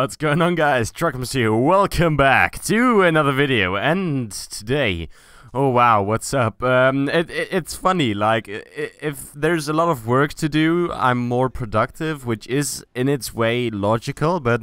What's going on, guys? Tracomaster here. Welcome back to another video. And today, oh wow, what's up? It's funny, like, if there's a lot of work to do, I'm more productive, which is in its way logical, but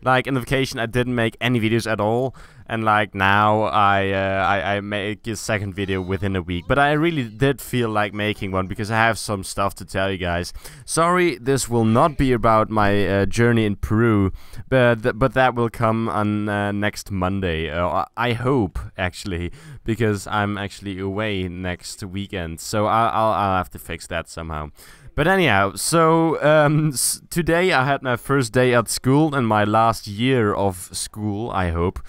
like in the vacation I didn't make any videos at all, and like now I make a second video within a week. But I really did feel like making one because I have some stuff to tell you guys. Sorry, this will not be about my journey in Peru, but that will come on next Monday. I hope, actually, because I'm actually away next weekend, so I'll have to fix that somehow. But anyhow, so today I had my first day at school and my last year of school, I hope.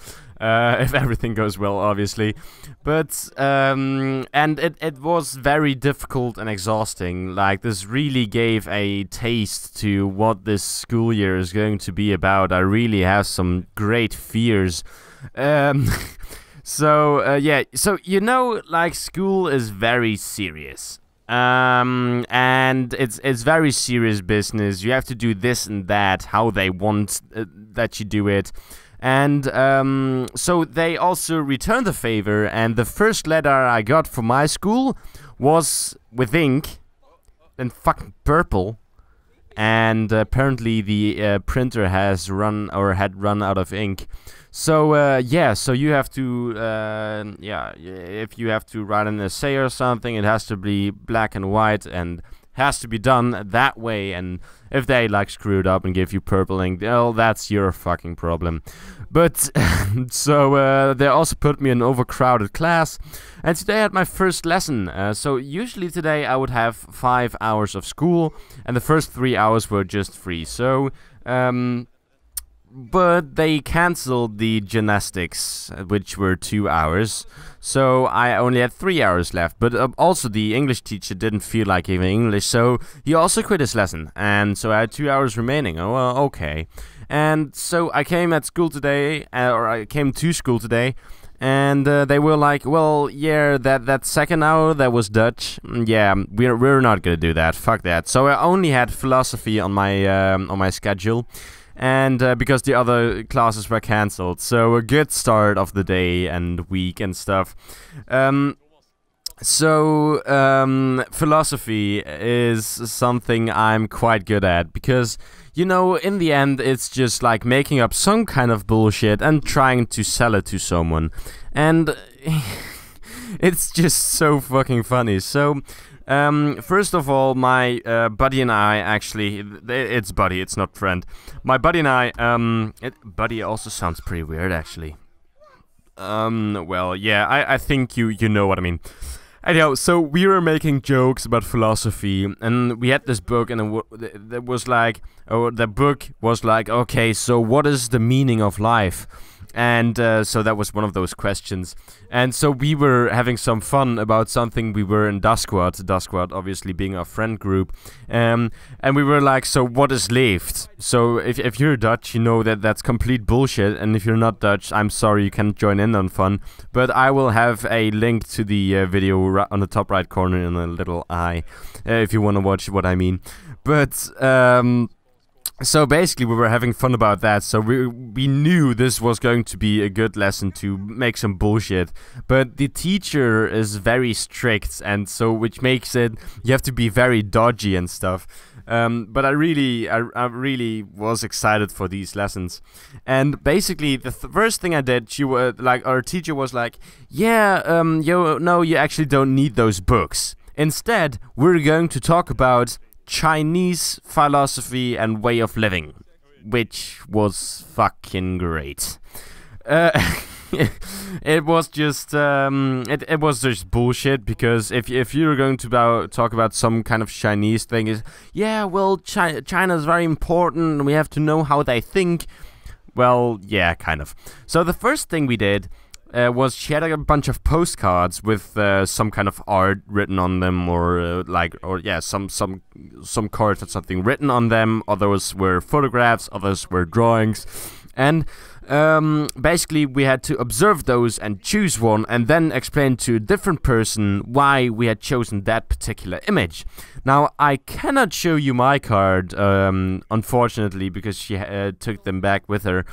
If everything goes well, obviously. But, and it was very difficult and exhausting. Like, this really gave a taste to what this school year is going to be about. I really have some great fears. So, yeah, so, you know, like, school is very serious. And it's very serious business. You have to do this and that, how they want that you do it. And so they also returned the favor, and the first letter I got from my school was with ink and fucking purple. And apparently the printer has run or had run out of ink. So yeah, so you have to yeah, if you have to write an essay or something, it has to be black and white and has to be done that way. And if they like screw it up and give you purple ink, well, that's your fucking problem. But so they also put me in an overcrowded class, and today I had my first lesson. So usually today I would have 5 hours of school, and the first 3 hours were just free. So but they cancelled the gymnastics, which were 2 hours, so I only had 3 hours left. But also the English teacher didn't feel like giving English, so he also quit his lesson, and so I had 2 hours remaining. Oh, well, okay. And so I came at school today, or I came to school today, and they were like, well, yeah, that second hour that was Dutch, yeah, we're not gonna do that, fuck that. So I only had philosophy on my schedule, and because the other classes were cancelled. So a good start of the day and week and stuff. So philosophy is something I'm quite good at, because, you know, in the end it's just like making up some kind of bullshit and trying to sell it to someone, and it's just so fucking funny. So first of all, my buddy and I, actually, it's buddy, it's not friend. My buddy and I, buddy also sounds pretty weird, actually. Well, yeah, I think you know what I mean. Anyhow, so we were making jokes about philosophy, and we had this book, and it was like, oh, the book was like, okay, so what is the meaning of life? And so that was one of those questions. And so we were having some fun about something. We were in Dasquad obviously being our friend group. And we were like, so what is leeft? So if you're Dutch, you know that that's complete bullshit. And if you're not Dutch, I'm sorry, you can't join in on fun. But I will have a link to the video on the top right corner in a little eye, if you want to watch what I mean. But so basically we were having fun about that, so we knew this was going to be a good lesson to make some bullshit. But the teacher is very strict, and so which makes it, you have to be very dodgy and stuff. But I really was excited for these lessons. And basically the first thing I did, she was like, our teacher was like, yeah, no, you actually don't need those books. Instead, we're going to talk about Chinese philosophy and way of living, which was fucking great. It was just it was just bullshit, because if you're going to talk about some kind of Chinese thing, is, yeah, well, China is very important and we have to know how they think. Well, yeah, kind of. So the first thing we did was she had a bunch of postcards with some kind of art written on them, or some cards had something written on them. Others were photographs, others were drawings, And basically we had to observe those and choose one and then explain to a different person why we had chosen that particular image. Now, I cannot show you my card, unfortunately, because she took them back with her.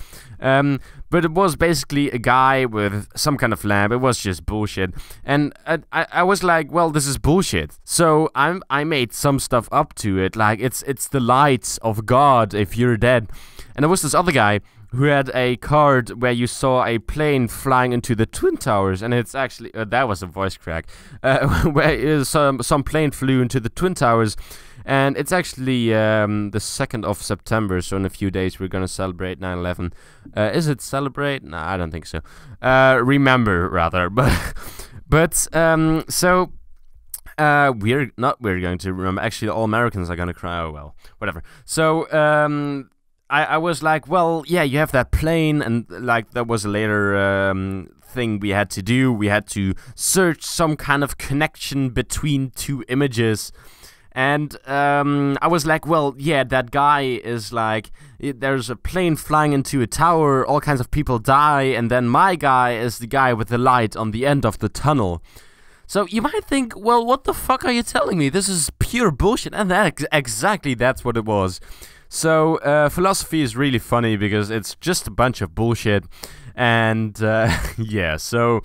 But it was basically a guy with some kind of lamp. It was just bullshit. And I was like, well, this is bullshit. So I made some stuff up to it. Like, it's the light of God if you're dead. And there was this other guy who had a card where you saw a plane flying into the Twin Towers, and it's actually that was a voice crack, where some plane flew into the Twin Towers, and it's actually the 2nd of September, so in a few days we're gonna celebrate 9/11. Is it celebrate? No, I don't think so. Remember rather, but so. We're going to remember. Actually, all Americans are gonna cry. Oh well, whatever. So I was like, well, yeah, you have that plane, and like that was a later thing we had to do. We had to search some kind of connection between two images. And I was like, well, yeah, that guy is like, there's a plane flying into a tower, all kinds of people die, and then my guy is the guy with the light on the end of the tunnel. So you might think, well, what the fuck are you telling me? This is pure bullshit. And exactly that's what it was. So philosophy is really funny because it's just a bunch of bullshit. And yeah, so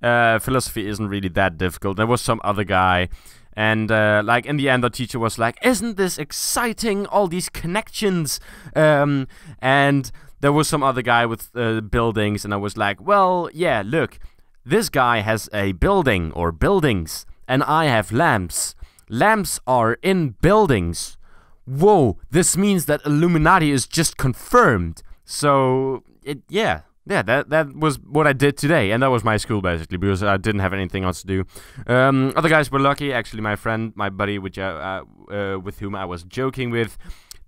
philosophy isn't really that difficult. There was some other guy. And like in the end, the teacher was like, isn't this exciting? All these connections. And there was some other guy with buildings. And I was like, well, yeah, look. This guy has a building or buildings, and I have lamps. Lamps are in buildings. Whoa, this means that Illuminati is just confirmed. So, yeah, that was what I did today, and that was my school basically, because I didn't have anything else to do. Other guys were lucky. Actually, my friend, my buddy, with whom I was joking with,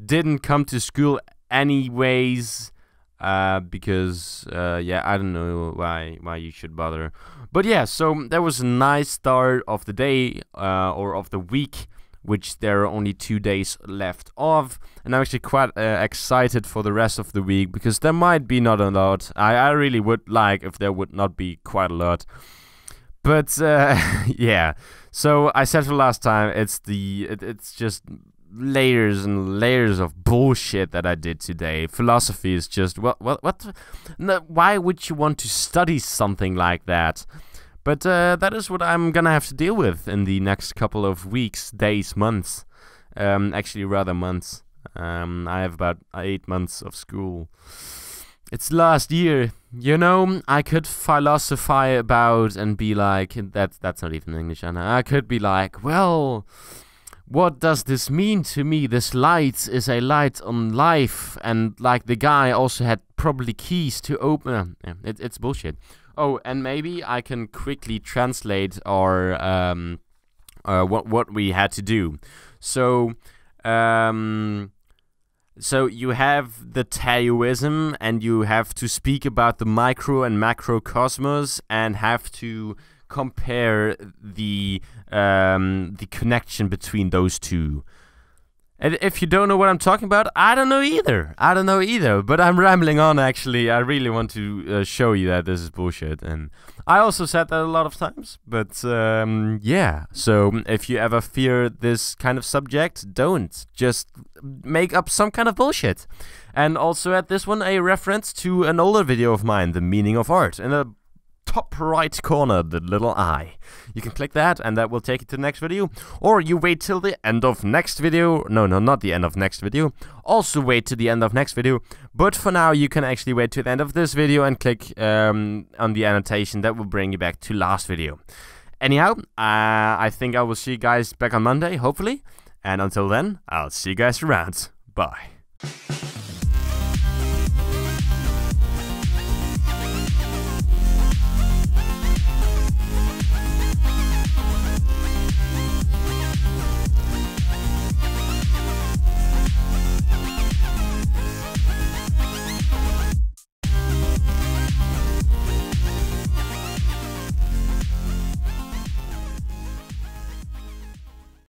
didn't come to school anyways. Because yeah, I don't know why you should bother, but yeah, so that was a nice start of the day or of the week, which there are only 2 days left of, and I'm actually quite excited for the rest of the week, because there might be not a lot. I really would like if there would not be quite a lot, but yeah. So I said for last time, it's just layers and layers of bullshit that I did today. Philosophy is just what no, why would you want to study something like that? But that is what I'm gonna have to deal with in the next couple of weeks, days, months. Actually rather months. I have about 8 months of school. It's last year, you know. I could philosophize about and be like, that's not even English, Anna. I could be like, well, what does this mean to me? This light is a light on life, and like the guy also had probably keys to open. It's bullshit. Oh, and maybe I can quickly translate our what we had to do. So so you have the Taoism, and you have to speak about the micro and macrocosmos, and have to compare the connection between those two. And if you don't know what I'm talking about, I don't know either. But I'm rambling on, actually. I really want to show you that this is bullshit. And I also said that a lot of times. But yeah, so if you ever fear this kind of subject, don't. Just make up some kind of bullshit. And also at this one, a reference to an older video of mine, The Meaning of Art. In the top right corner, the little eye. You can click that, and that will take you to the next video. Or you wait till the end of next video. No, not the end of next video. Also wait to the end of next video. But for now, you can actually wait to the end of this video and click on the annotation. That will bring you back to last video. Anyhow, I think I will see you guys back on Monday, hopefully. And until then, I'll see you guys around. Bye.